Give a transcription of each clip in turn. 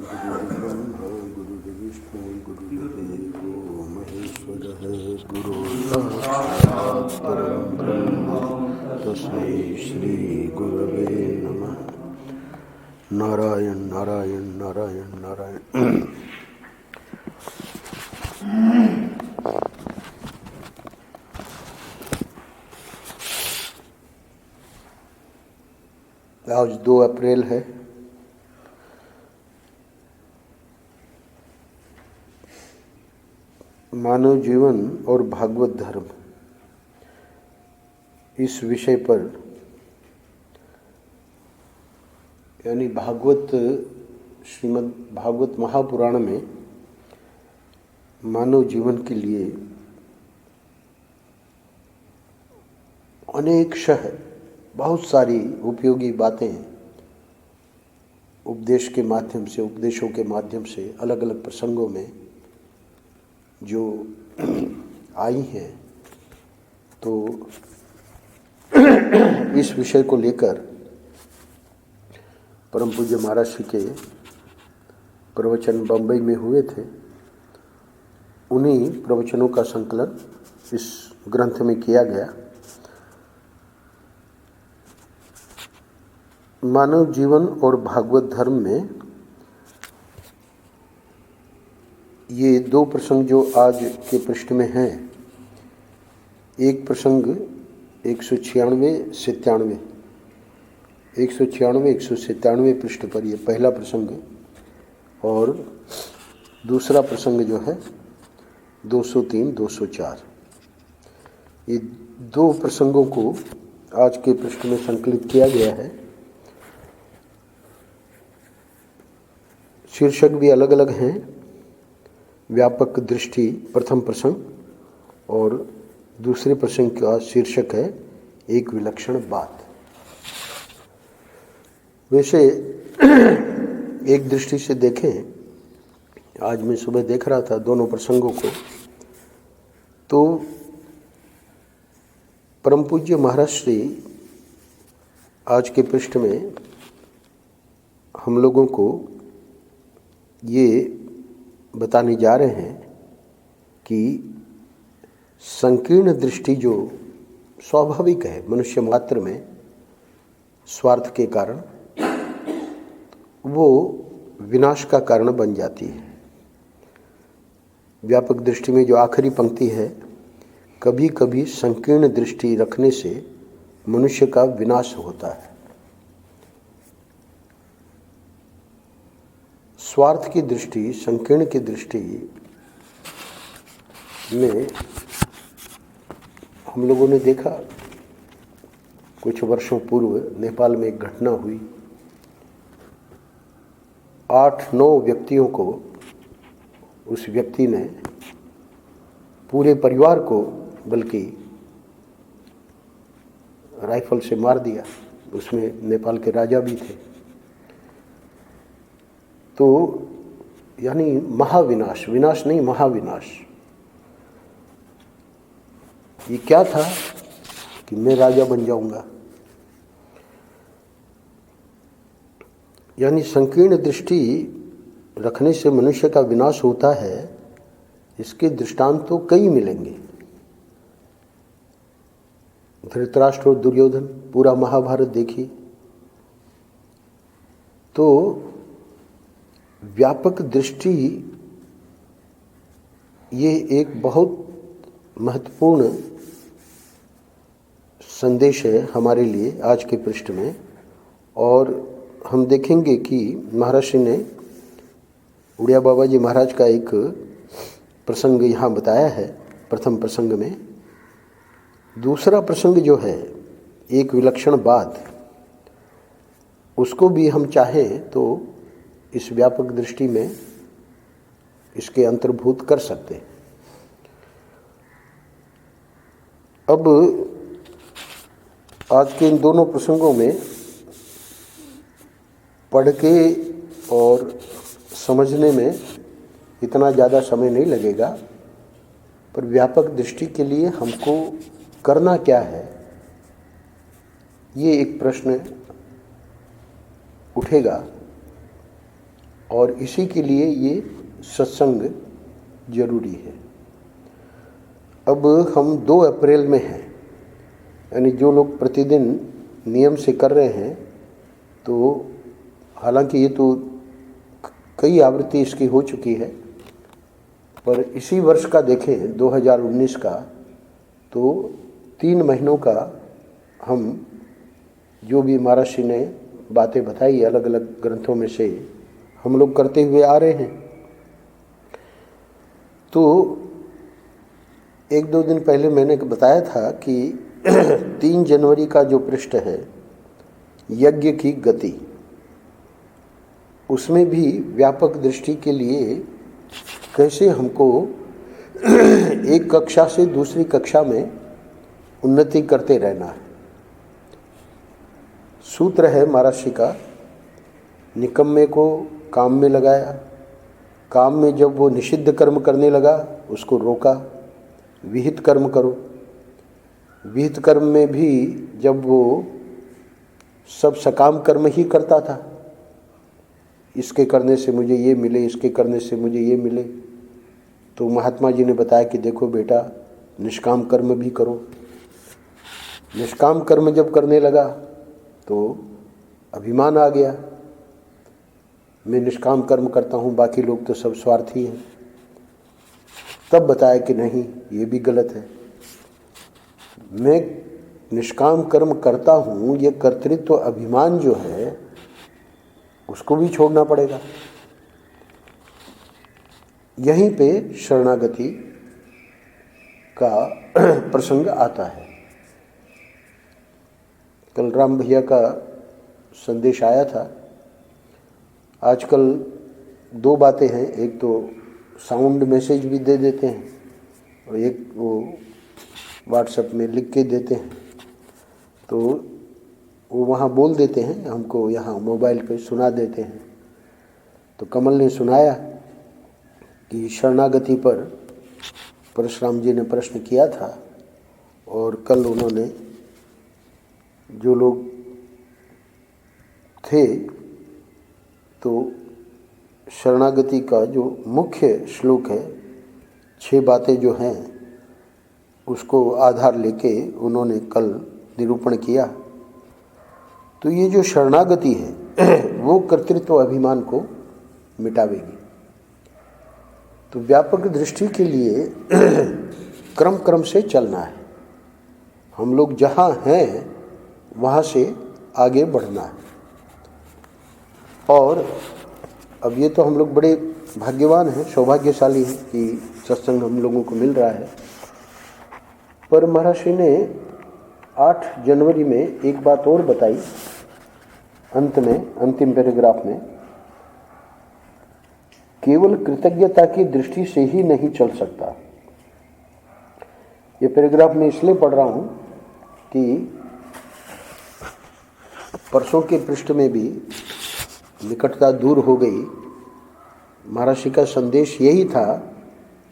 गुरुर्ब्रह्मा गुरुर्विष्णु गुरुर्देवो महेश्वरः गुरुर्साक्षात् परं ब्रह्म तस्मै श्री गुरवे नमः। नारायण नारायण नारायण नारायण। आज 2 अप्रैल है। मानव जीवन और भागवत धर्म, इस विषय पर यानी भागवत श्रीमद् भागवत महापुराण में मानव जीवन के लिए अनेकशः बहुत सारी उपयोगी बातें उपदेश के माध्यम से, उपदेशों के माध्यम से अलग अलग प्रसंगों में जो आई हैं, तो इस विषय को लेकर परम पूज्य महाराज श्री के प्रवचन बम्बई में हुए थे। उन्हीं प्रवचनों का संकलन इस ग्रंथ में किया गया। मानव जीवन और भागवत धर्म में ये 2 प्रसंग जो आज के पृष्ठ में हैं, एक प्रसंग 196, 196 पृष्ठ पर ये पहला प्रसंग, और दूसरा प्रसंग जो है 203, 204। ये 2 प्रसंगों को आज के पृष्ठ में संकलित किया गया है। शीर्षक भी अलग अलग हैं। व्यापक दृष्टि प्रथम प्रसंग, और दूसरे प्रसंग का शीर्षक है एक विलक्षण बात। वैसे एक दृष्टि से देखें, आज मैं सुबह देख रहा था दोनों प्रसंगों को, तो परम पूज्य महाराज श्री आज के पृष्ठ में हम लोगों को ये बताने जा रहे हैं कि संकीर्ण दृष्टि जो स्वाभाविक है मनुष्य मात्र में स्वार्थ के कारण, वो विनाश का कारण बन जाती है। व्यापक दृष्टि में जो आखिरी पंक्ति है, कभी कभी संकीर्ण दृष्टि रखने से मनुष्य का विनाश होता है। स्वार्थ की दृष्टि, संकीर्ण की दृष्टि में हम लोगों ने देखा, कुछ वर्षों पूर्व नेपाल में एक घटना हुई। 8-9 व्यक्तियों को उस व्यक्ति ने, पूरे परिवार को बल्कि राइफल से मार दिया। उसमें नेपाल के राजा भी थे। तो यानी महाविनाश, विनाश नहीं महाविनाश। ये क्या था कि मैं राजा बन जाऊंगा। यानी संकीर्ण दृष्टि रखने से मनुष्य का विनाश होता है। इसके दृष्टांत तो कई मिलेंगे। धृतराष्ट्र और दुर्योधन, पूरा महाभारत देखिए। तो व्यापक दृष्टि ये एक बहुत महत्वपूर्ण संदेश है हमारे लिए आज के पृष्ठ में। और हम देखेंगे कि महाराज श्री ने उड़िया बाबा जी महाराज का एक प्रसंग यहाँ बताया है प्रथम प्रसंग में। दूसरा प्रसंग जो है एक विलक्षण बात, उसको भी हम चाहें तो इस व्यापक दृष्टि में इसके अंतर्भूत कर सकते हैं। अब आज के इन दोनों प्रसंगों में पढ़ के और समझने में इतना ज़्यादा समय नहीं लगेगा, पर व्यापक दृष्टि के लिए हमको करना क्या है, ये एक प्रश्न उठेगा। और इसी के लिए ये सत्संग जरूरी है। अब हम 2 अप्रैल में हैं, यानी जो लोग प्रतिदिन नियम से कर रहे हैं, तो हालांकि ये तो कई आवृत्ति इसकी हो चुकी है, पर इसी वर्ष का देखें 2019 का, तो 3 महीनों का हम जो भी महाराज श्री ने बातें बताई अलग अलग ग्रंथों में से हम लोग करते हुए आ रहे हैं। तो 1-2 दिन पहले मैंने बताया था कि 3 जनवरी का जो पृष्ठ है यज्ञ की गति, उसमें भी व्यापक दृष्टि के लिए कैसे हमको एक कक्षा से दूसरी कक्षा में उन्नति करते रहना है। सूत्र है महाराज श्री का, निकम्मे को काम में लगाया, काम में जब वो निषिद्ध कर्म करने लगा उसको रोका, विहित कर्म करो। विहित कर्म में भी जब वो सब सकाम कर्म ही करता था, इसके करने से मुझे ये मिले, इसके करने से मुझे ये मिले, तो महात्मा जी ने बताया कि देखो बेटा, निष्काम कर्म भी करो। निष्काम कर्म जब करने लगा तो अभिमान आ गया, मैं निष्काम कर्म करता हूँ, बाकी लोग तो सब स्वार्थी हैं। तब बताया कि नहीं, ये भी गलत है। मैं निष्काम कर्म करता हूँ, ये कर्तृत्व तो अभिमान जो है उसको भी छोड़ना पड़ेगा। यहीं पे शरणागति का प्रसंग आता है। कल राम भैया का संदेश आया था। आजकल 2 बातें हैं, एक तो साउंड मैसेज भी दे देते हैं और एक वो व्हाट्सएप में लिख के देते हैं, तो वो वहाँ बोल देते हैं, हमको यहाँ मोबाइल पे सुना देते हैं। तो कमल ने सुनाया कि शरणागति पर परशुराम जी ने प्रश्न किया था, और कल उन्होंने जो लोग थे तो शरणागति का जो मुख्य श्लोक है, 6 बातें जो हैं उसको आधार लेके उन्होंने कल निरूपण किया। तो ये जो शरणागति है वो कर्तृत्व अभिमान को मिटावेगी। तो व्यापक दृष्टि के लिए क्रम क्रम से चलना है। हम लोग जहाँ हैं वहाँ से आगे बढ़ना है। और अब ये तो हम लोग बड़े भाग्यवान हैं, सौभाग्यशाली हैं कि सत्संग हम लोगों को मिल रहा है। पर महाराज श्री ने 8 जनवरी में एक बात और बताई, अंत में, अंतिम पैराग्राफ में, केवल कृतज्ञता की दृष्टि से ही नहीं चल सकता। ये पैराग्राफ मैं इसलिए पढ़ रहा हूँ कि परसों के पृष्ठ में भी निकटता दूर हो गई। महाराज श्री का संदेश यही था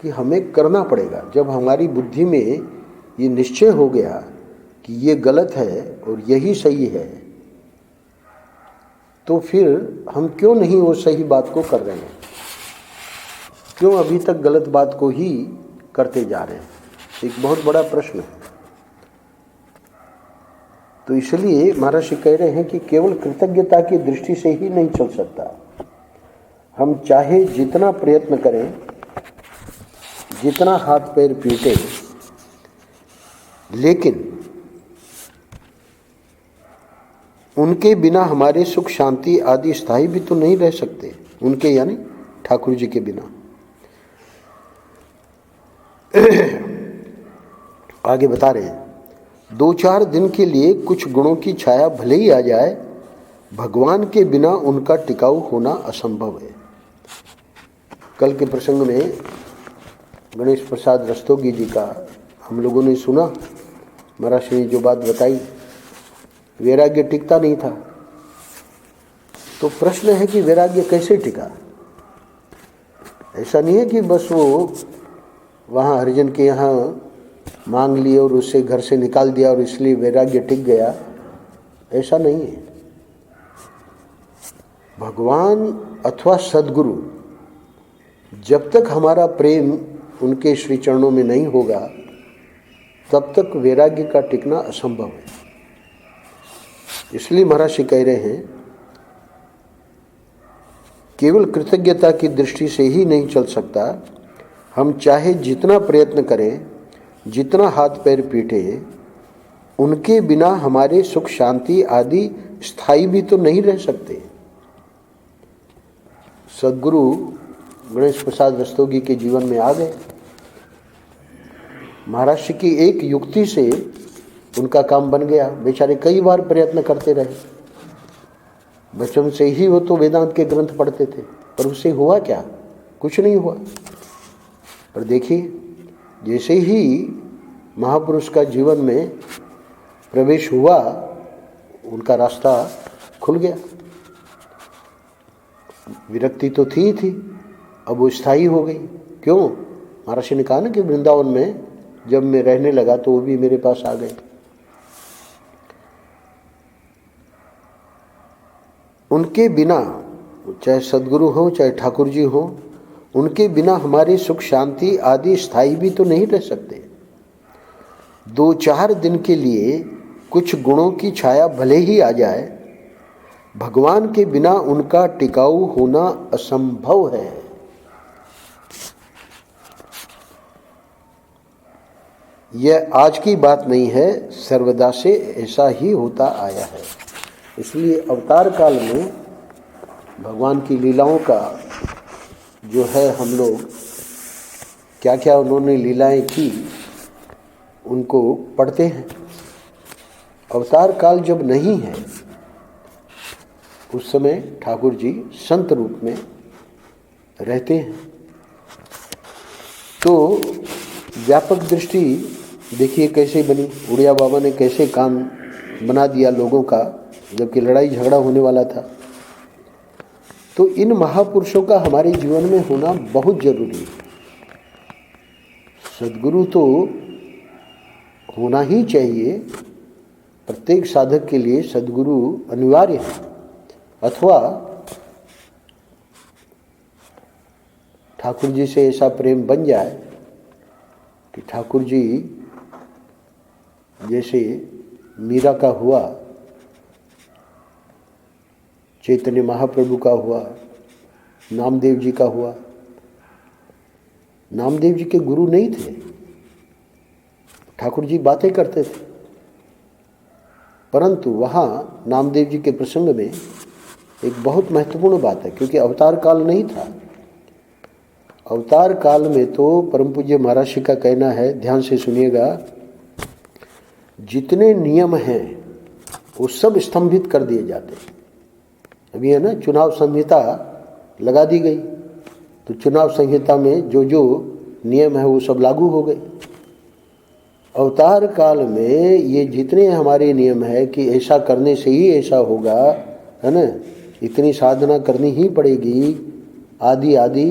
कि हमें करना पड़ेगा। जब हमारी बुद्धि में ये निश्चय हो गया कि ये गलत है और यही सही है, तो फिर हम क्यों नहीं वो सही बात को कर रहे हैं, क्यों अभी तक गलत बात को ही करते जा रहे हैं? एक बहुत बड़ा प्रश्न है। तो इसलिए महाराज श्री कह रहे हैं कि केवल कृतज्ञता की दृष्टि से ही नहीं चल सकता। हम चाहे जितना प्रयत्न करें, जितना हाथ पैर पीटे, लेकिन उनके बिना हमारे सुख शांति आदि स्थायी भी तो नहीं रह सकते। उनके यानी ठाकुर जी के बिना। आगे बता रहे हैं, 2-4 दिन के लिए कुछ गुणों की छाया भले ही आ जाए, भगवान के बिना उनका टिकाऊ होना असंभव है। कल के प्रसंग में गणेश प्रसाद रस्तोगी जी का हम लोगों ने सुना। महाराज श्री ने जो बात बताई, वैराग्य टिकता नहीं था। तो प्रश्न है कि वैराग्य कैसे टिका? ऐसा नहीं है कि बस वो वहाँ हरिजन के यहाँ मांग लिए और उससे घर से निकाल दिया और इसलिए वैराग्य टिक गया। ऐसा नहीं है। भगवान अथवा सद्गुरु, जब तक हमारा प्रेम उनके श्री चरणों में नहीं होगा तब तक वैराग्य का टिकना असंभव है। इसलिए महाराज जी कह रहे हैं, केवल कृतज्ञता की दृष्टि से ही नहीं चल सकता। हम चाहे जितना प्रयत्न करें, जितना हाथ पैर पीटे, उनके बिना हमारे सुख शांति आदि स्थायी भी तो नहीं रह सकते। सद्गुरु गणेश प्रसाद रस्तोगी के जीवन में आ गए। महाराष्ट्र की एक युक्ति से उनका काम बन गया। बेचारे कई बार प्रयत्न करते रहे, बचपन से ही वो तो वेदांत के ग्रंथ पढ़ते थे, पर उससे हुआ क्या? कुछ नहीं हुआ। पर देखिए, जैसे ही महापुरुष का जीवन में प्रवेश हुआ, उनका रास्ता खुल गया। विरक्ति तो थी, अब वो स्थायी हो गई। क्यों? महाराज ने कहा ना कि वृंदावन में जब मैं रहने लगा तो वो भी मेरे पास आ गए। उनके बिना, चाहे सद्गुरु हो चाहे ठाकुर जी हो, उनके बिना हमारी सुख शांति आदि स्थायी भी तो नहीं रह सकते। 2-4 दिन के लिए कुछ गुणों की छाया भले ही आ जाए, भगवान के बिना उनका टिकाऊ होना असंभव है। यह आज की बात नहीं है, सर्वदा से ऐसा ही होता आया है। इसलिए अवतार काल में भगवान की लीलाओं का जो है, हम लोग क्या क्या उन्होंने लीलाएं की उनको पढ़ते हैं। अवतार काल जब नहीं है उस समय ठाकुर जी संत रूप में रहते हैं। तो व्यापक दृष्टि देखिए कैसे बनी। उड़िया बाबा ने कैसे काम बना दिया लोगों का, जबकि लड़ाई झगड़ा होने वाला था। तो इन महापुरुषों का हमारे जीवन में होना बहुत जरूरी है। सद्गुरु तो होना ही चाहिए, प्रत्येक साधक के लिए सद्गुरु अनिवार्य है। अथवा ठाकुर जी से ऐसा प्रेम बन जाए कि ठाकुर जी जैसे मीरा का हुआ, चैतन्य महाप्रभु का हुआ, नामदेव जी का हुआ। नामदेव जी के गुरु नहीं थे, ठाकुर जी बातें करते थे, परंतु वहाँ नामदेव जी के प्रसंग में एक बहुत महत्वपूर्ण बात है, क्योंकि अवतार काल नहीं था। अवतार काल में तो परम पूज्य महाराज जी का कहना है, ध्यान से सुनिएगा, जितने नियम हैं वो सब स्तंभित कर दिए जाते हैं। अभी है ना, चुनाव संहिता लगा दी गई, तो चुनाव संहिता में जो जो नियम है वो सब लागू हो गए। अवतार काल में ये जितने हमारे नियम है कि ऐसा करने से ही ऐसा होगा, है ना, इतनी साधना करनी ही पड़ेगी, आदि आदि,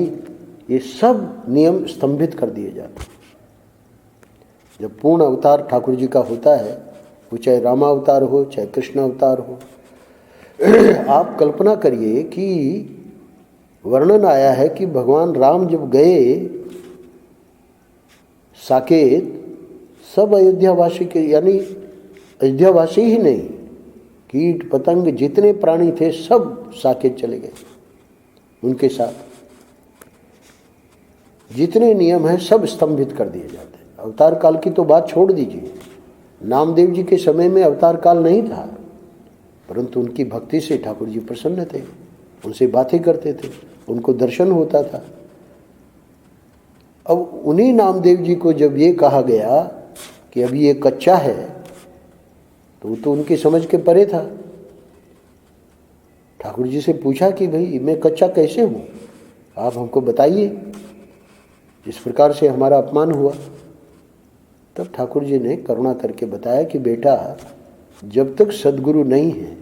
ये सब नियम स्तंभित कर दिए जाते हैं। जब पूर्ण अवतार ठाकुर जी का होता है, वो चाहे रामावतार हो चाहे कृष्ण अवतार हो, आप कल्पना करिए कि वर्णन आया है कि भगवान राम जब गए साकेत, सब अयोध्यावासी के, यानी अयोध्यावासी ही नहीं, कीट पतंग जितने प्राणी थे सब साकेत चले गए उनके साथ। जितने नियम हैं सब स्तंभित कर दिए जाते हैं। अवतार काल की तो बात छोड़ दीजिए, नामदेव जी के समय में अवतार काल नहीं था, परंतु उनकी भक्ति से ठाकुर जी प्रसन्न थे, उनसे बातें करते थे, उनको दर्शन होता था। अब उन्हीं नामदेव जी को जब ये कहा गया कि अभी ये कच्चा है, तो वो तो उनकी समझ के परे था। ठाकुर जी से पूछा कि भाई मैं कच्चा कैसे हूँ, आप हमको बताइए, जिस प्रकार से हमारा अपमान हुआ। तब ठाकुर जी ने करुणा करके बताया कि बेटा, जब तक सद्गुरु नहीं है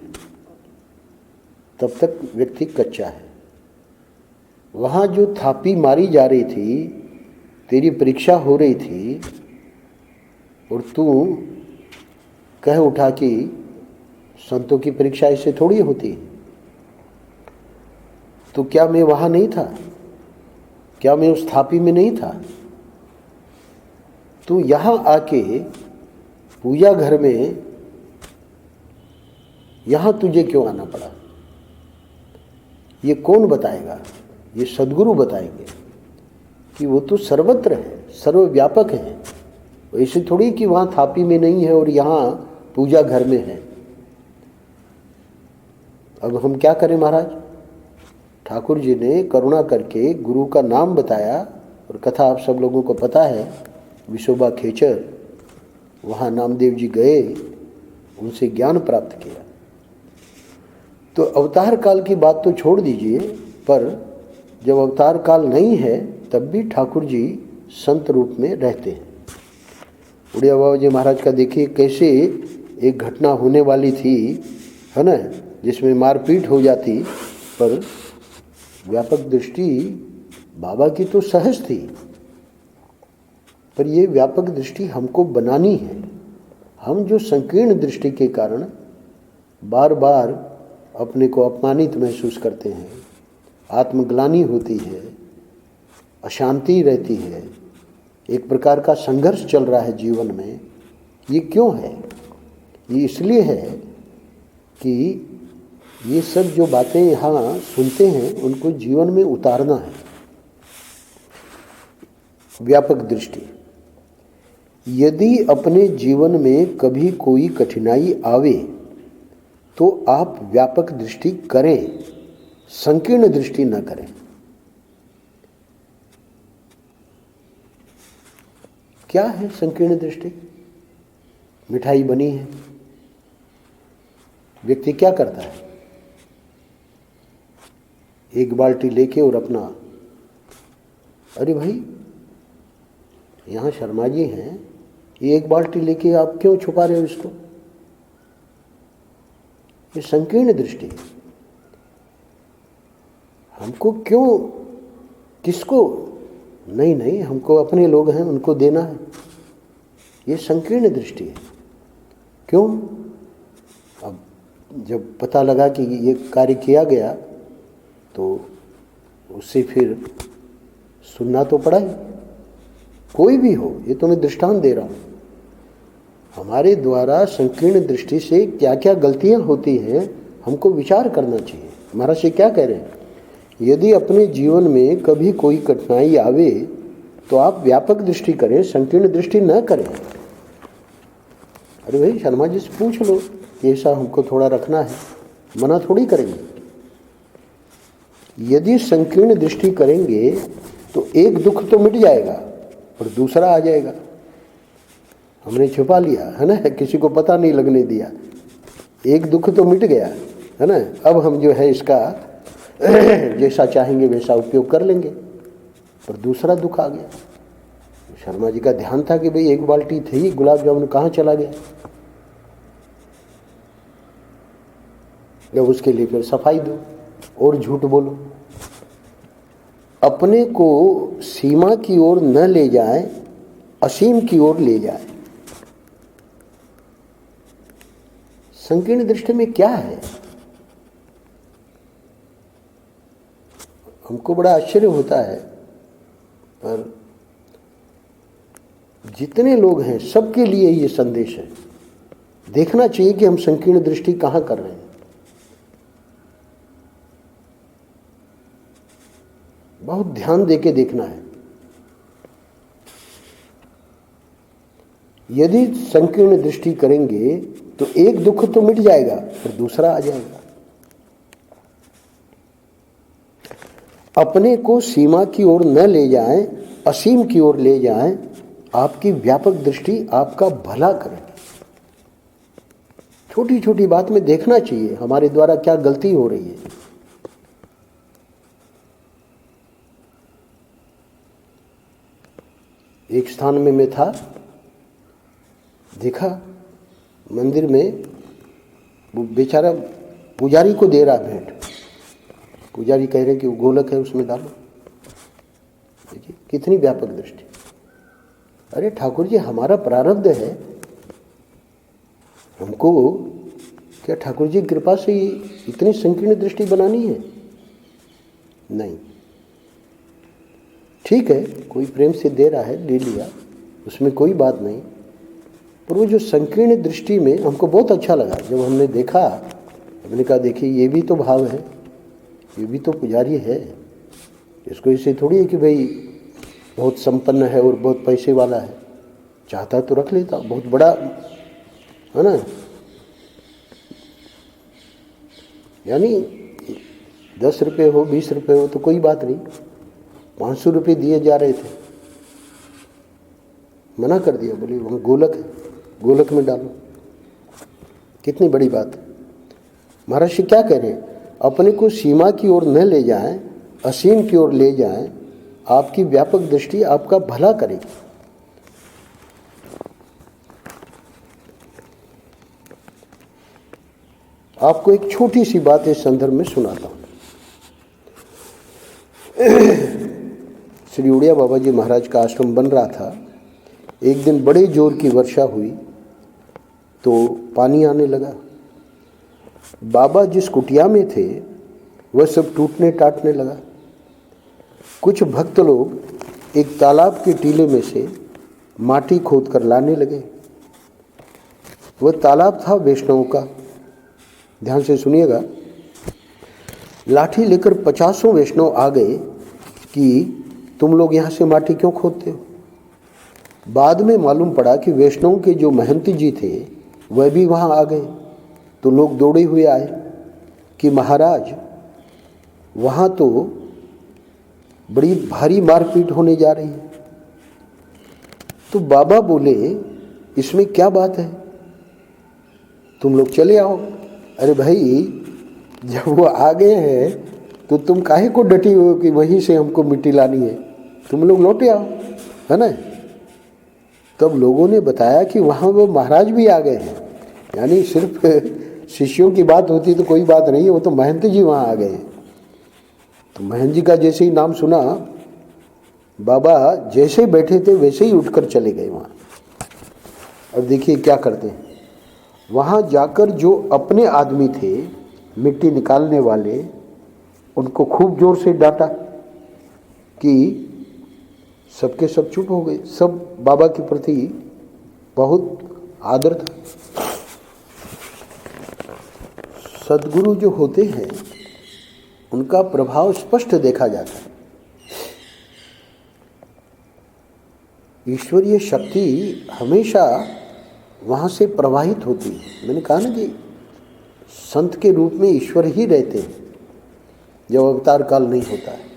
तब तक व्यक्ति कच्चा है। वहाँ जो थापी मारी जा रही थी, तेरी परीक्षा हो रही थी, और तू कह उठा कि संतों की परीक्षा ऐसे थोड़ी होती। तो क्या मैं वहाँ नहीं था? क्या मैं उस थापी में नहीं था? तो यहाँ आके पूजा घर में यहाँ तुझे क्यों आना पड़ा? ये कौन बताएगा? ये सद्गुरु बताएंगे कि वो तो सर्वत्र है, सर्वव्यापक है। ऐसे थोड़ी कि वहाँ थापी में नहीं है और यहाँ पूजा घर में है। अब हम क्या करें महाराज? ठाकुर जी ने करुणा करके गुरु का नाम बताया और कथा आप सब लोगों को पता है, विशोबा खेचर, वहाँ नामदेव जी गए, उनसे ज्ञान प्राप्त किया। तो अवतार काल की बात तो छोड़ दीजिए, पर जब अवतार काल नहीं है तब भी ठाकुर जी संत रूप में रहते हैं। उड़िया बाबा जी महाराज का देखिए कैसे एक घटना होने वाली थी, है ना, जिसमें मारपीट हो जाती, पर व्यापक दृष्टि बाबा की तो सहज थी, पर ये व्यापक दृष्टि हमको बनानी है। हम जो संकीर्ण दृष्टि के कारण बार बार अपने को अपमानित महसूस करते हैं, आत्मग्लानि होती है, अशांति रहती है, एक प्रकार का संघर्ष चल रहा है जीवन में, ये क्यों है? ये इसलिए है कि ये सब जो बातें यहाँ सुनते हैं उनको जीवन में उतारना है। व्यापक दृष्टि, यदि अपने जीवन में कभी कोई कठिनाई आवे तो आप व्यापक दृष्टि करें, संकीर्ण दृष्टि न करें। क्या है संकीर्ण दृष्टि? मिठाई बनी है, व्यक्ति क्या करता है? एक बाल्टी लेके और अपना, अरे भाई यहाँ शर्मा जी हैं, ये एक बाल्टी लेके आप क्यों छुपा रहे हो इसको? ये संकीर्ण दृष्टि है। हमको क्यों, किसको? नहीं नहीं, हमको अपने लोग हैं उनको देना है, ये संकीर्ण दृष्टि है। क्यों? अब जब पता लगा कि ये कार्य किया गया तो उससे फिर सुनना तो पड़ा ही। कोई भी हो, ये तो मैं दृष्टांत दे रहा हूँ। हमारे द्वारा संकीर्ण दृष्टि से क्या क्या गलतियाँ होती हैं, हमको विचार करना चाहिए। महाराज जी क्या कह रहे हैं? यदि अपने जीवन में कभी कोई कठिनाई आवे तो आप व्यापक दृष्टि करें, संकीर्ण दृष्टि न करें। अरे भाई शर्मा जी से पूछ लो कि ऐसा हमको थोड़ा रखना है, मना थोड़ी करेंगे। यदि संकीर्ण दृष्टि करेंगे तो एक दुख तो मिट जाएगा और दूसरा आ जाएगा। हमने छुपा लिया है ना, किसी को पता नहीं लगने दिया, एक दुख तो मिट गया है ना। अब हम जो है इसका जैसा चाहेंगे वैसा उपयोग कर लेंगे, पर दूसरा दुख आ गया। शर्मा जी का ध्यान था कि भाई एक बाल्टी थी, गुलाब जामुन कहाँ चला गया? जब उसके लिए फिर सफाई दो और झूठ बोलो। अपने को सीमा की ओर न ले जाए, असीम की ओर ले जाए। संकीर्ण दृष्टि में क्या है? हमको बड़ा आश्चर्य होता है, पर जितने लोग हैं सबके लिए ये संदेश है। देखना चाहिए कि हम संकीर्ण दृष्टि कहाँ कर रहे हैं। बहुत ध्यान देके देखना है। यदि संकीर्ण दृष्टि करेंगे तो एक दुख तो मिट जाएगा और दूसरा आ जाएगा। अपने को सीमा की ओर न ले जाएं, असीम की ओर ले जाएं। आपकी व्यापक दृष्टि आपका भला करेगी। छोटी छोटी बात में देखना चाहिए हमारे द्वारा क्या गलती हो रही है। एक स्थान में मैं था, देखा मंदिर में वो बेचारा पुजारी को दे रहा भेंट। पुजारी कह रहे कि वो गोलक है उसमें डालो। देखिए कितनी व्यापक दृष्टि। अरे ठाकुर जी हमारा प्रारब्ध है, हमको क्या ठाकुर जी की कृपा से इतनी संकीर्ण दृष्टि बनानी है? नहीं। ठीक है, कोई प्रेम से दे रहा है, ले लिया, उसमें कोई बात नहीं। पर वो जो संकीर्ण दृष्टि में हमको बहुत अच्छा लगा जब हमने देखा। हमने कहा देखिए ये भी तो भाव है, ये भी तो पुजारी है। इसको इससे थोड़ी है कि भाई बहुत संपन्न है और बहुत पैसे वाला है, चाहता तो रख लेता, बहुत बड़ा है ना। यानी 10 रुपये हो 20 रुपये हो तो कोई बात नहीं, 500 रुपये दिए जा रहे थे, मना कर दिया, बोले वहाँ गोलक है, गोलक में डालो। कितनी बड़ी बात। महाराज जी क्या कह रहे हैं, अपने को सीमा की ओर न ले जाएं, असीम की ओर ले जाएं। आपकी व्यापक दृष्टि आपका भला करेगी। आपको एक छोटी सी बात इस संदर्भ में सुनाता हूं। श्री उड़िया बाबा जी महाराज का आश्रम बन रहा था। एक दिन बड़े जोर की वर्षा हुई तो पानी आने लगा। बाबा जिस कुटिया में थे वह सब टूटने टाटने लगा। कुछ भक्त लोग एक तालाब के टीले में से माटी खोद कर लाने लगे। वह तालाब था वैष्णवों का। ध्यान से सुनिएगा। लाठी लेकर 50 वैष्णव आ गए कि तुम लोग यहाँ से माटी क्यों खोदते हो। बाद में मालूम पड़ा कि वैष्णव के जो महंत जी थे वह भी वहाँ आ गए। तो लोग दौड़े हुए आए कि महाराज वहाँ तो बड़ी भारी मारपीट होने जा रही है। तो बाबा बोले इसमें क्या बात है, तुम लोग चले आओ। अरे भाई जब वो आ गए हैं तो तुम काहे को डटी हो कि वहीं से हमको मिट्टी लानी है, तुम लोग लौटे आओ, है ना। तब लोगों ने बताया कि वहाँ वो महाराज भी आ गए हैं। यानी सिर्फ शिष्यों की बात होती तो कोई बात नहीं है, वो तो महंत जी वहाँ आ गए हैं। तो महंत जी का जैसे ही नाम सुना, बाबा जैसे बैठे थे वैसे ही उठकर चले गए वहाँ। अब देखिए क्या करते हैं। वहाँ जाकर जो अपने आदमी थे मिट्टी निकालने वाले, उनको खूब जोर से डांटा कि सबके सब चुप हो गए। सब बाबा के प्रति बहुत आदर था। सद्गुरु जो होते हैं उनका प्रभाव स्पष्ट देखा जाता है। ईश्वरीय शक्ति हमेशा वहाँ से प्रवाहित होती है। मैंने कहा ना कि संत के रूप में ईश्वर ही रहते हैं जब अवतार काल नहीं होता है।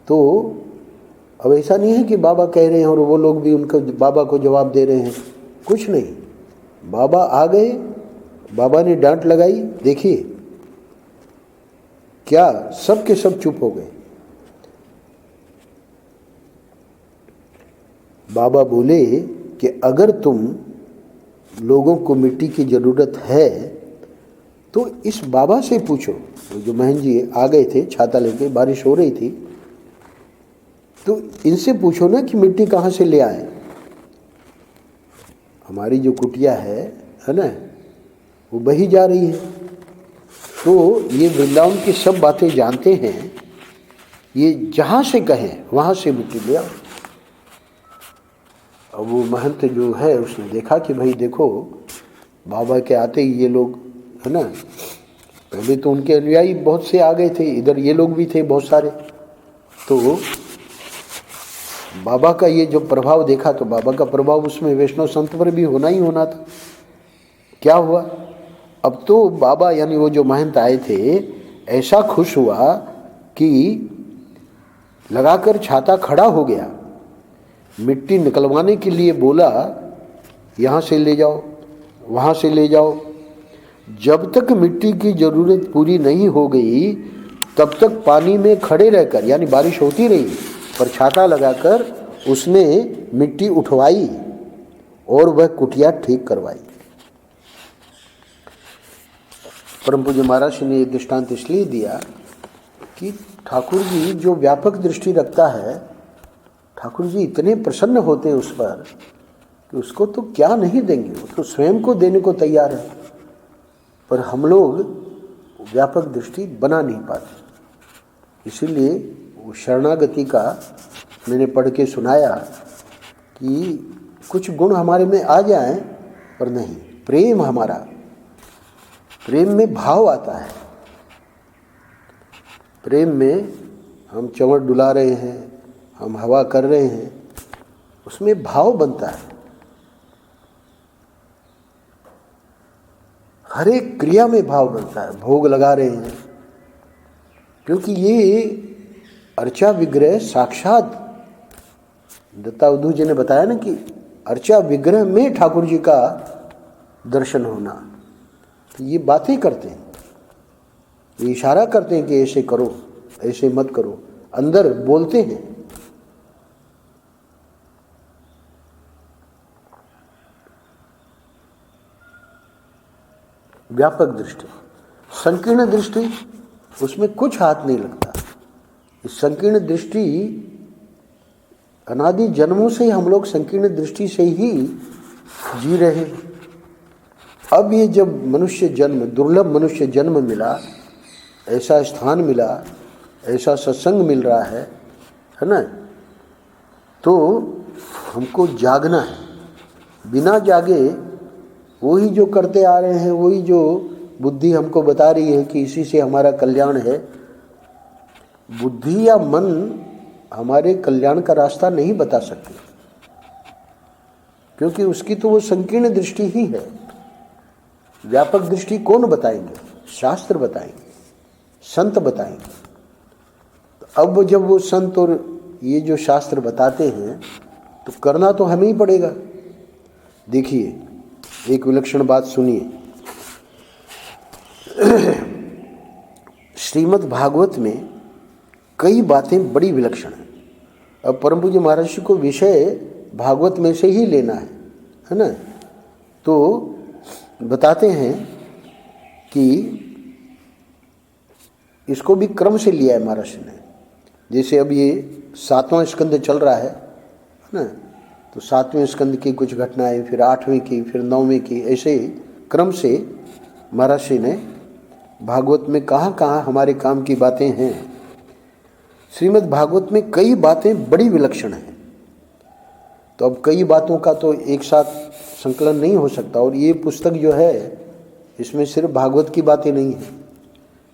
तो अब ऐसा नहीं है कि बाबा कह रहे हैं और वो लोग भी उनको बाबा को जवाब दे रहे हैं, कुछ नहीं। बाबा आ गए, बाबा ने डांट लगाई, देखिए क्या सब के सब चुप हो गए। बाबा बोले कि अगर तुम लोगों को मिट्टी की ज़रूरत है तो इस बाबा से पूछो। जो महन जी आ गए थे छाता लेके, बारिश हो रही थी, तो इनसे पूछो ना कि मिट्टी कहाँ से ले आए। हमारी जो कुटिया है ना, वो बही जा रही है। तो ये वृंदावन की सब बातें जानते हैं। ये जहाँ से कहें वहाँ से मिट्टी ले आओ। अब वो महंत जो है उसने देखा कि भाई देखो बाबा के आते ही ये लोग, है ना, पहले तो उनके अनुयायी बहुत से आ गए थे, इधर ये लोग भी थे बहुत सारे। तो बाबा का ये जो प्रभाव देखा तो बाबा का प्रभाव उसमें वैष्णव संत पर भी होना ही होना था। क्या हुआ, अब तो बाबा यानी वो जो महंत आए थे ऐसा खुश हुआ कि लगाकर छाता खड़ा हो गया, मिट्टी निकलवाने के लिए बोला यहाँ से ले जाओ, वहाँ से ले जाओ। जब तक मिट्टी की ज़रूरत पूरी नहीं हो गई तब तक पानी में खड़े रहकर, यानी बारिश होती रही पर छाता लगाकर उसने मिट्टी उठवाई और वह कुटिया ठीक करवाई। परम पूज्य महाराज ने ये दृष्टांत इसलिए दिया कि ठाकुर जी जो व्यापक दृष्टि रखता है, ठाकुर जी इतने प्रसन्न होते हैं उस पर कि उसको तो क्या नहीं देंगे, वो तो स्वयं को देने को तैयार है। पर हम लोग व्यापक दृष्टि बना नहीं पाते। इसीलिए वो शरणागति का मैंने पढ़ के सुनाया कि कुछ गुण हमारे में आ जाएं, पर नहीं, प्रेम हमारा, प्रेम में भाव आता है। प्रेम में हम चंवर डुला रहे हैं, हम हवा कर रहे हैं, उसमें भाव बनता है। हर एक क्रिया में भाव बनता है। भोग लगा रहे हैं, क्योंकि ये अर्चा विग्रह साक्षात दत्तावधू जी ने बताया ना कि अर्चा विग्रह में ठाकुर जी का दर्शन होना। तो ये बातें करते हैं, ये इशारा करते हैं कि ऐसे करो, ऐसे मत करो, अंदर बोलते हैं। व्यापक दृष्टि, संकीर्ण दृष्टि, उसमें कुछ हाथ नहीं लगता। इस संकीर्ण दृष्टि अनादि जन्मों से हम लोग संकीर्ण दृष्टि से ही जी रहे हैं। अब ये जब मनुष्य जन्म, दुर्लभ मनुष्य जन्म मिला, ऐसा स्थान मिला, ऐसा सत्संग मिल रहा है ना, तो हमको जागना है। बिना जागे वही जो करते आ रहे हैं, वही जो बुद्धि हमको बता रही है कि इसी से हमारा कल्याण है, बुद्धि या मन हमारे कल्याण का रास्ता नहीं बता सकते, क्योंकि उसकी तो वो संकीर्ण दृष्टि ही है। व्यापक दृष्टि कौन बताएंगे? शास्त्र बताएंगे, संत बताएंगे। तो अब जब वो संत और ये जो शास्त्र बताते हैं तो करना तो हमें ही पड़ेगा। देखिए, एक विलक्षण बात सुनिए। श्रीमद् भागवत में कई बातें बड़ी विलक्षण हैं। अब परम पूज्य महाराज जी को विषय भागवत में से ही लेना है ना, तो बताते हैं कि इसको भी क्रम से लिया है महाराज ने। जैसे अब ये 7वां स्कंद चल रहा है ना, तो 7वें स्कंद की कुछ घटनाएं, फिर 8वें की, फिर 9वें की, ऐसे क्रम से महाराज जी ने भागवत में कहाँ कहाँ हमारे काम की बातें हैं। श्रीमद् भागवत में कई बातें बड़ी विलक्षण हैं। तो अब कई बातों का तो एक साथ संकलन नहीं हो सकता। और ये पुस्तक जो है, इसमें सिर्फ भागवत की बातें नहीं है,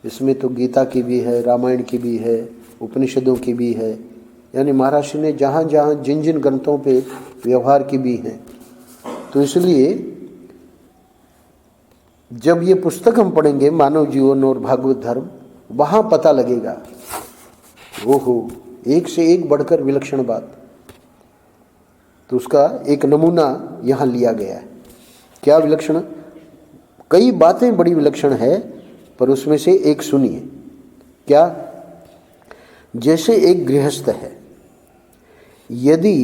इसमें तो गीता की भी है, रामायण की भी है, उपनिषदों की भी है, यानी महाराज ने जहाँ जहाँ जिन जिन ग्रंथों पे व्यवहार की भी हैं। तो इसलिए जब ये पुस्तक हम पढ़ेंगे, मानव जीवन और भागवत धर्म, वहाँ पता लगेगा ओहो, एक से एक बढ़कर विलक्षण बात। तो उसका एक नमूना यहाँ लिया गया है। क्या विलक्षण? कई बातें बड़ी विलक्षण है, पर उसमें से एक सुनिए। क्या? जैसे एक गृहस्थ है, यदि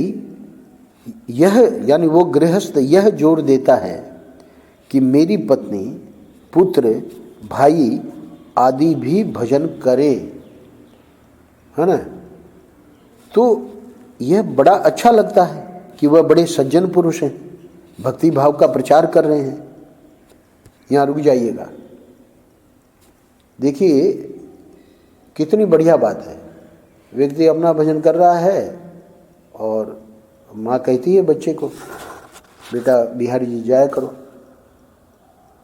यह, यानी वो गृहस्थ यह जोर देता है कि मेरी पत्नी, पुत्र, भाई आदि भी भजन करें, है ना, तो यह बड़ा अच्छा लगता है कि वह बड़े सज्जन पुरुष हैं, भक्ति भाव का प्रचार कर रहे हैं। यहाँ रुक जाइएगा, देखिए कितनी बढ़िया बात है। व्यक्ति अपना भजन कर रहा है और माँ कहती है बच्चे को, बेटा बिहारी जी जाया करो,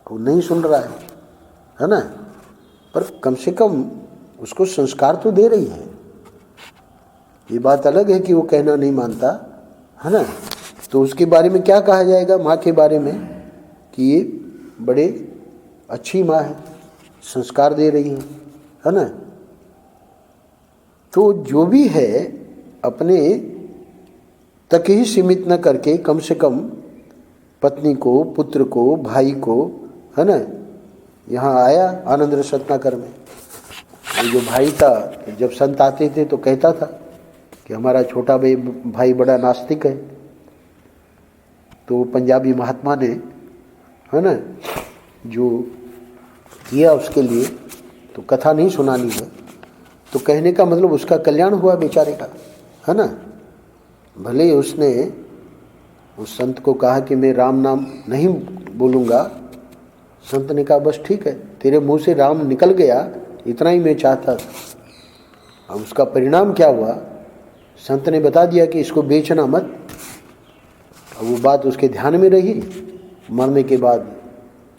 वो नहीं सुन रहा है ना, पर कम से कम उसको संस्कार तो दे रही है। ये बात अलग है कि वो कहना नहीं मानता, है ना, तो उसके बारे में क्या कहा जाएगा माँ के बारे में कि ये बड़े अच्छी माँ है, संस्कार दे रही है ना। तो जो भी है अपने तक ही सीमित न करके कम से कम पत्नी को, पुत्र को, भाई को, है ना, यहाँ आया आनंद रस रत्नाकर में। ये जो भाई था, जब संत आते थे तो कहता था कि हमारा छोटा भाई बड़ा नास्तिक है। तो पंजाबी महात्मा ने, है ना, जो किया उसके लिए, तो कथा नहीं सुनानी है, तो कहने का मतलब उसका कल्याण हुआ बेचारे का, है ना। भले उसने उस संत को कहा कि मैं राम नाम नहीं बोलूँगा, संत ने कहा बस ठीक है, तेरे मुंह से राम निकल गया, इतना ही मैं चाहता था। अब उसका परिणाम क्या हुआ, संत ने बता दिया कि इसको बेचना मत। अब वो बात उसके ध्यान में रही। मरने के बाद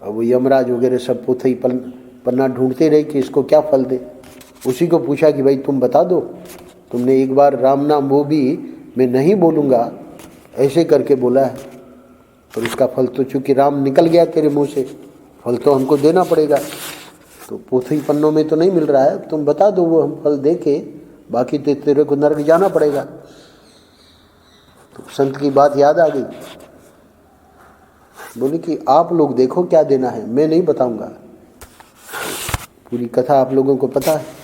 अब वो यमराज वगैरह सब पोथी पन्ना ढूंढते रहे कि इसको क्या फल दे। उसी को पूछा कि भाई तुम बता दो, तुमने एक बार राम नाम वो भी मैं नहीं बोलूँगा ऐसे करके बोला है, पर उसका फल तो चूँकि राम निकल गया तेरे मुँह से, फल तो हमको देना पड़ेगा। तो पोथी पन्नों में तो नहीं मिल रहा है, तुम बता दो वो हम फल दे के, बाकी तो तेरे को नरक जाना पड़ेगा। तो संत की बात याद आ गई, बोले कि आप लोग देखो क्या देना है, मैं नहीं बताऊंगा, पूरी कथा आप लोगों को पता है।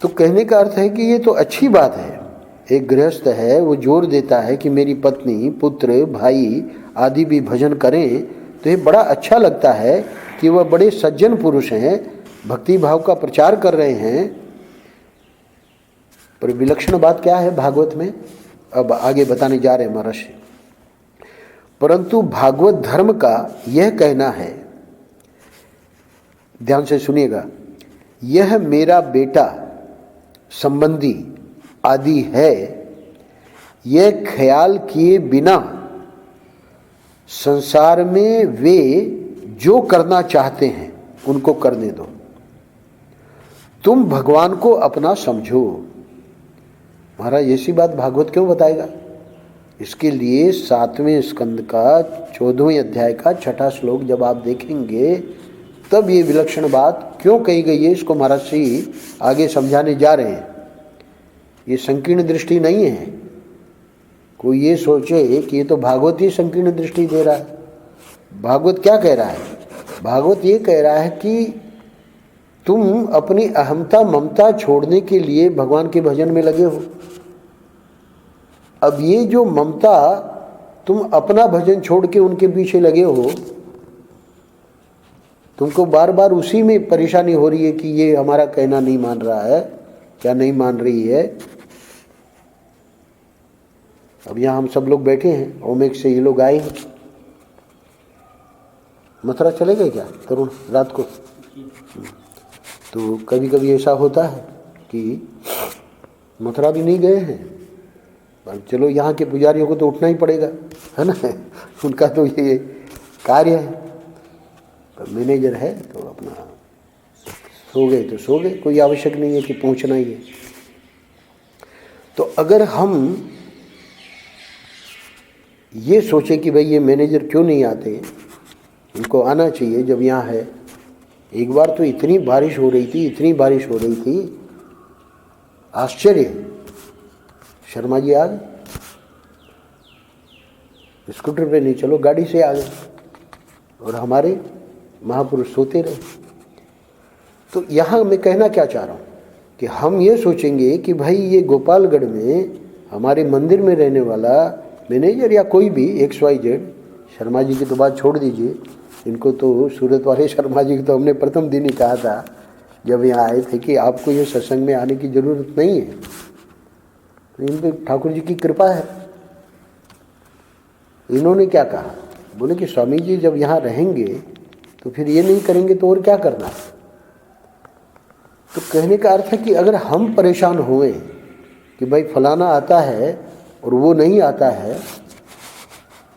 तो कहने का अर्थ है कि ये तो अच्छी बात है, एक गृहस्थ है वो जोर देता है कि मेरी पत्नी पुत्र भाई आदि भी भजन करें, तो ये बड़ा अच्छा लगता है कि वह बड़े सज्जन पुरुष हैं, भक्ति भाव का प्रचार कर रहे हैं। पर विलक्षण बात क्या है भागवत में, अब आगे बताने जा रहे हैं महर्षि। परंतु भागवत धर्म का यह कहना है, ध्यान से सुनिएगा, यह मेरा बेटा संबंधी आदि है, यह ख्याल किए बिना संसार में वे जो करना चाहते हैं उनको करने दो। तुम भगवान को अपना समझो। महाराज ऐसी बात भागवत क्यों बताएगा? इसके लिए 7वें स्कंद का 14वें अध्याय का 6ठा श्लोक जब आप देखेंगे तब ये विलक्षण बात क्यों कही गई है, इसको महाराज जी आगे समझाने जा रहे हैं। ये संकीर्ण दृष्टि नहीं है, कोई ये सोचे कि ये तो भागवत ही संकीर्ण दृष्टि दे रहा है। भागवत क्या कह रहा है? भागवत ये कह रहा है कि तुम अपनी अहमता ममता छोड़ने के लिए भगवान के भजन में लगे हो। अब ये जो ममता, तुम अपना भजन छोड़ के उनके पीछे लगे हो, तुमको बार बार उसी में परेशानी हो रही है कि ये हमारा कहना नहीं मान रहा है, क्या नहीं मान रही है। अब यहाँ हम सब लोग बैठे हैं, ओमेक से ये लोग आए हैं, मथुरा चले गए क्या तरुण रात को? तो कभी कभी ऐसा होता है कि मथुरा भी नहीं गए हैं, पर चलो यहाँ के पुजारियों को तो उठना ही पड़ेगा, है ना, उनका तो ये कार्य है। पर मैनेजर है तो अपना सो गए तो सो गए, कोई आवश्यक नहीं है कि पहुँचना ही है। तो अगर हम ये सोचें कि भाई ये मैनेजर क्यों नहीं आते, उनको आना चाहिए जब यहाँ है। एक बार तो इतनी बारिश हो रही थी, इतनी बारिश हो रही थी, आश्चर्य। शर्मा जी आ गए, स्कूटर पे नहीं, चलो गाड़ी से आ गए, और हमारे महापुरुष सोते रहे। तो यहाँ मैं कहना क्या चाह रहा हूँ कि हम ये सोचेंगे कि भाई ये गोपालगढ़ में हमारे मंदिर में रहने वाला मैनेजर या कोई भी XYZ, शर्मा जी की तो बात छोड़ दीजिए, इनको तो सूरत वाले शर्मा जी की तो हमने प्रथम दिन ही कहा था जब यहाँ आए थे कि आपको ये सत्संग में आने की ज़रूरत नहीं है। तो इन पर ठाकुर जी की कृपा है। इन्होंने क्या कहा, बोले कि स्वामी जी जब यहाँ रहेंगे तो फिर ये नहीं करेंगे तो और क्या करना। तो कहने का अर्थ है कि अगर हम परेशान हुए कि भाई फलाना आता है और वो नहीं आता है,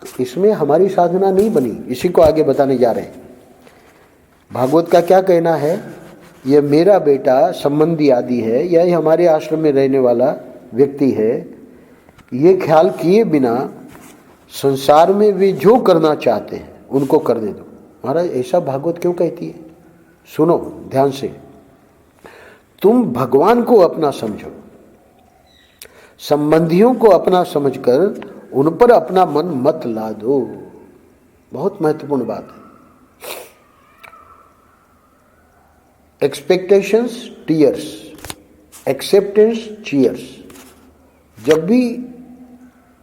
तो इसमें हमारी साधना नहीं बनी। इसी को आगे बताने जा रहे हैं। भागवत का क्या कहना है, यह मेरा बेटा संबंधी आदि है, यह हमारे आश्रम में रहने वाला व्यक्ति है, ये ख्याल किए बिना संसार में वे जो करना चाहते हैं उनको करने दो। महाराज ऐसा भागवत क्यों कहती है? सुनो ध्यान से, तुम भगवान को अपना समझो, संबंधियों को अपना समझकर उन पर अपना मन मत ला दो। बहुत महत्वपूर्ण बात है। Expectations tears, acceptance cheers. जब भी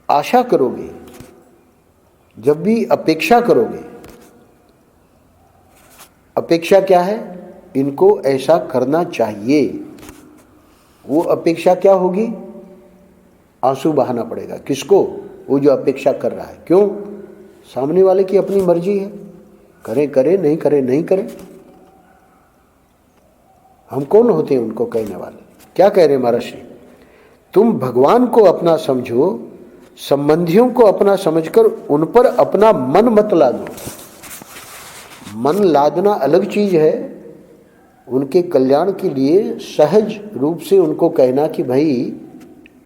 आशा करोगे, जब भी अपेक्षा करोगे, अपेक्षा क्या है? इनको ऐसा करना चाहिए, वो अपेक्षा क्या होगी? आंसू बहाना पड़ेगा। किसको? वो जो अपेक्षा कर रहा है। क्यों? सामने वाले की अपनी मर्जी है, करे करे, नहीं करे नहीं करे। हम कौन होते हैं उनको कहने वाले? क्या कह रहे महर्षि, तुम भगवान को अपना समझो, संबंधियों को अपना समझकर उन पर अपना मन मत लादो। मन लादना अलग चीज है, उनके कल्याण के लिए सहज रूप से उनको कहना कि भाई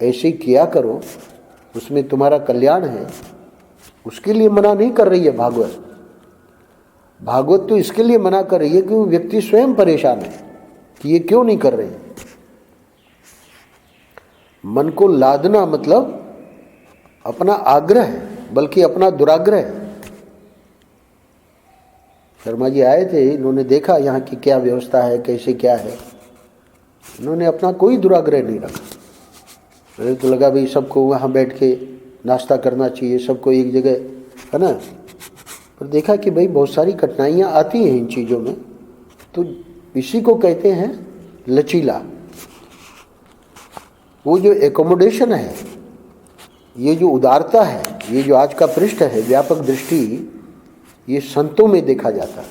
ऐसे किया करो, उसमें तुम्हारा कल्याण है, उसके लिए मना नहीं कर रही है भागवत। भागवत तो इसके लिए मना कर रही है कि वो व्यक्ति स्वयं परेशान है कि ये क्यों नहीं कर रहे हैं। मन को लादना मतलब अपना आग्रह है, बल्कि अपना दुराग्रह है। शर्मा जी आए थे, इन्होंने देखा यहाँ की क्या व्यवस्था है, कैसे क्या है, इन्होंने अपना कोई दुराग्रह नहीं रखा। मुझे तो लगा भाई सबको वहाँ बैठ के नाश्ता करना चाहिए, सबको एक जगह, है ना। पर देखा कि भाई बहुत सारी कठिनाइयाँ आती हैं इन चीज़ों में, तो इसी को कहते हैं लचीला। वो जो एकोमोडेशन है, ये जो उदारता है, ये जो आज का पृष्ठ है, व्यापक दृष्टि, ये संतों में देखा जाता है।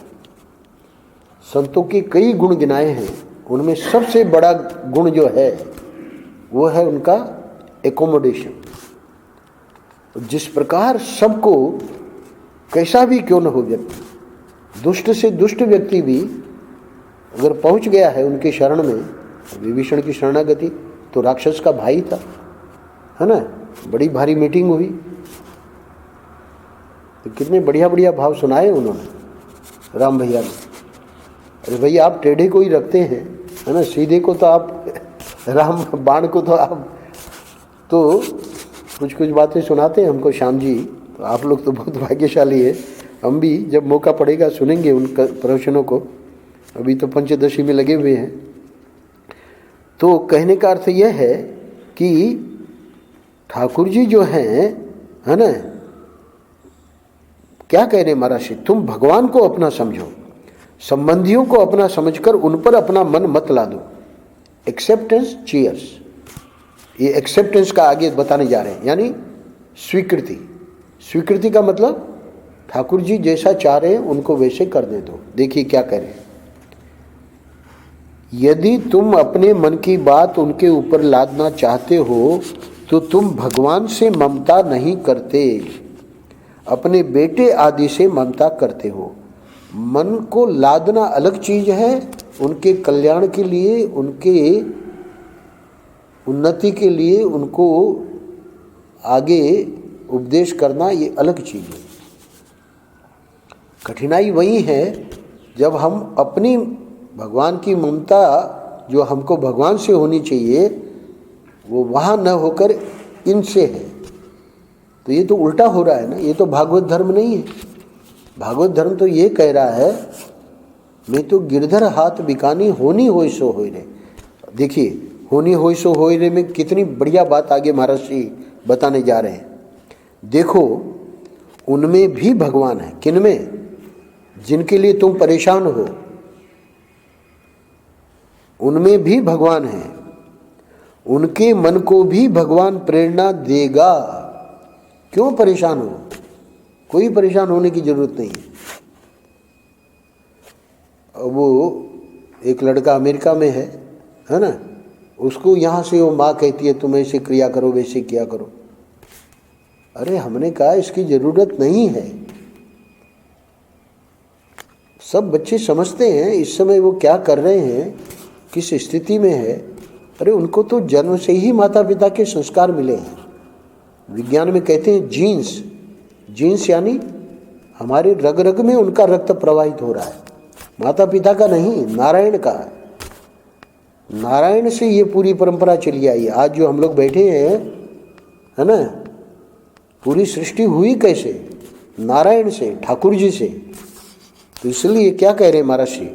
संतों के कई गुण गिनाए हैं, उनमें सबसे बड़ा गुण जो है वो है उनका एकोमोडेशन। जिस प्रकार सबको, कैसा भी क्यों न हो व्यक्ति, दुष्ट से दुष्ट व्यक्ति भी अगर पहुंच गया है उनके शरण में, विभीषण की शरणागति तो राक्षस का भाई था, है ना, बड़ी भारी मीटिंग हुई, तो कितने बढ़िया बढ़िया भाव सुनाए उन्होंने राम भैया ने। अरे भैया आप टेढ़े को ही रखते हैं, है ना, सीधे को तो आप, राम बाण को तो आप तो कुछ कुछ बातें सुनाते हैं हमको श्याम जी। तो आप लोग तो बहुत भाग्यशाली है, हम भी जब मौका पड़ेगा सुनेंगे उन प्रवचनों को। अभी तो पंचदशी में लगे हुए हैं। तो कहने का अर्थ यह है कि ठाकुर जी जो हैं, है ना, क्या कह रहे महर्षि, तुम भगवान को अपना समझो, संबंधियों को अपना समझकर उन पर अपना मन मत ला दो। एक्सेप्टेंस, चीयर्स, ये एक्सेप्टेंस का आगे बताने जा रहे हैं, यानी स्वीकृति। स्वीकृति का मतलब ठाकुर जी जैसा चाह रहे हैं उनको वैसे करने दो। देखिए क्या कह रहे हैं, यदि तुम अपने मन की बात उनके ऊपर लादना चाहते हो तो तुम भगवान से ममता नहीं करते, अपने बेटे आदि से ममता करते हो। मन को लादना अलग चीज है, उनके कल्याण के लिए, उनके उन्नति के लिए उनको आगे उपदेश करना ये अलग चीज है। कठिनाई वही है जब हम अपनी भगवान की ममता जो हमको भगवान से होनी चाहिए वो वहाँ न होकर इनसे है, तो ये तो उल्टा हो रहा है ना। ये तो भागवत धर्म नहीं है। भागवत धर्म तो ये कह रहा है, मैं तो गिरधर हाथ बिकानी होनी होई सो होई रे। देखिए होनी होई सो होई रे में कितनी बढ़िया बात आगे महर्षि बताने जा रहे हैं। देखो उनमें भी भगवान है। किनमें? जिनके लिए तुम परेशान हो, उनमें भी भगवान है। उनके मन को भी भगवान प्रेरणा देगा। क्यों परेशान हो? कोई परेशान होने की जरूरत नहीं है। वो एक लड़का अमेरिका में है ना, उसको यहाँ से वो माँ कहती है तुम ऐसे क्रिया करो, वैसे किया करो। अरे हमने कहा इसकी जरूरत नहीं है। सब बच्चे समझते हैं इस समय वो क्या कर रहे हैं, किस स्थिति में है। अरे उनको तो जन्म से ही माता पिता के संस्कार मिले हैं। विज्ञान में कहते हैं जीन्स, जीन्स यानी हमारे रग रग में उनका रक्त प्रवाहित हो रहा है, माता पिता का नहीं, नारायण का। नारायण से ये पूरी परंपरा चली आई। आज जो हम लोग बैठे हैं, है ना, पूरी सृष्टि हुई कैसे? नारायण से, ठाकुर जी से। तो इसलिए क्या कह रहे महर्षि,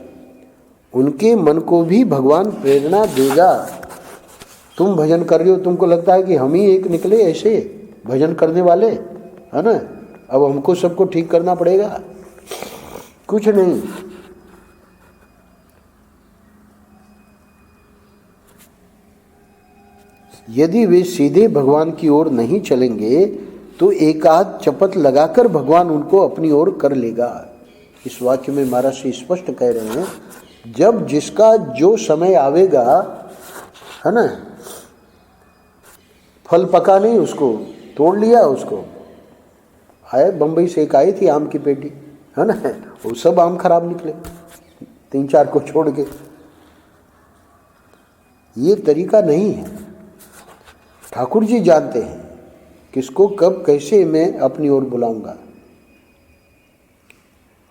उनके मन को भी भगवान प्रेरणा देगा। तुम भजन कर रहे हो, तुमको लगता है कि हम ही एक निकले ऐसे भजन करने वाले, है ना, अब हमको सबको ठीक करना पड़ेगा। कुछ नहीं। यदि वे सीधे भगवान की ओर नहीं चलेंगे तो एकाध चपत लगाकर भगवान उनको अपनी ओर कर लेगा। इस वाक्य में महर्षि स्पष्ट कह रहे हैं, जब जिसका जो समय आवेगा, है ना। फल पका नहीं, उसको तोड़ लिया, उसको आए बम्बई से एक आई थी आम की पेटी, है ना, वो सब आम खराब निकले 3-4 को छोड़ के। ये तरीका नहीं है। ठाकुर जी जानते हैं किसको कब कैसे मैं अपनी ओर बुलाऊंगा।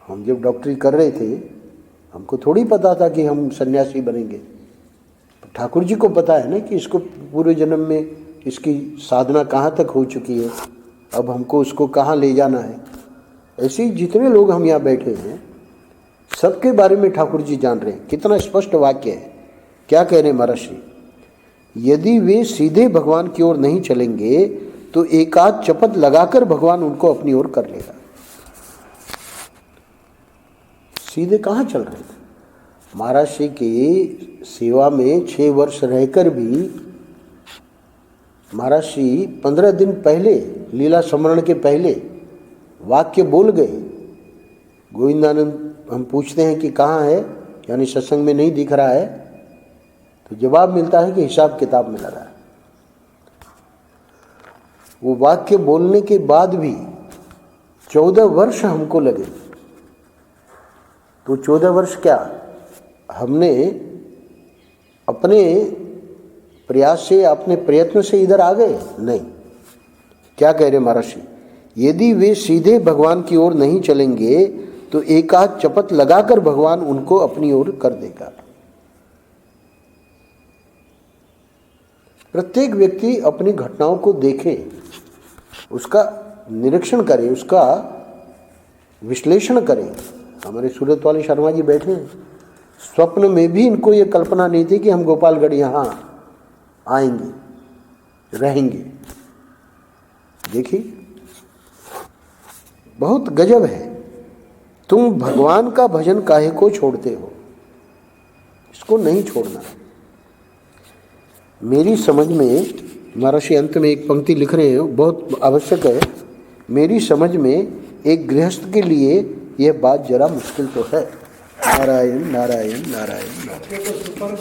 हम जब डॉक्टरी कर रहे थे हमको थोड़ी पता था कि हम सन्यासी बनेंगे। ठाकुर जी को पता है ना कि इसको पूरे जन्म में इसकी साधना कहाँ तक हो चुकी है, अब हमको उसको कहाँ ले जाना है। ऐसे ही जितने लोग हम यहाँ बैठे हैं सबके बारे में ठाकुर जी जान रहे हैं। कितना स्पष्ट वाक्य है। क्या कह रहे हैं महर्षि, यदि वे सीधे भगवान की ओर नहीं चलेंगे तो एकाध चपत लगाकर भगवान उनको अपनी ओर कर लेगा। सीधे कहाँ चल रहे थे। महाराज श्री की सेवा में 6 वर्ष रहकर भी महाराज श्री 15 दिन पहले लीला स्मरण के पहले वाक्य बोल गए। गोविंदानंद हम पूछते हैं कि कहाँ है, यानी सत्संग में नहीं दिख रहा है, तो जवाब मिलता है कि हिसाब किताब में लगा है। वो वाक्य बोलने के बाद भी 14 वर्ष हमको लगे। तो 14 वर्ष क्या हमने अपने प्रयास से, अपने प्रयत्न से इधर आ गए? नहीं। क्या कह रहे महर्षि, यदि वे सीधे भगवान की ओर नहीं चलेंगे तो एकाध चपत लगाकर भगवान उनको अपनी ओर कर देगा। प्रत्येक व्यक्ति अपनी घटनाओं को देखे, उसका निरीक्षण करे, उसका विश्लेषण करे। हमारे सूरत वाले शर्मा जी बैठे हैं, स्वप्न में भी इनको ये कल्पना नहीं थी कि हम गोपालगढ़ यहाँ आएंगे, रहेंगे। देखिए बहुत गजब है। तुम भगवान का भजन काहे को छोड़ते हो, इसको नहीं छोड़ना। मेरी समझ में महर्षि अंत में एक पंक्ति लिख रहे हैं, बहुत आवश्यक है। मेरी समझ में एक गृहस्थ के लिए यह बात जरा मुश्किल तो है। नारायण नारायण नारायण नारायण।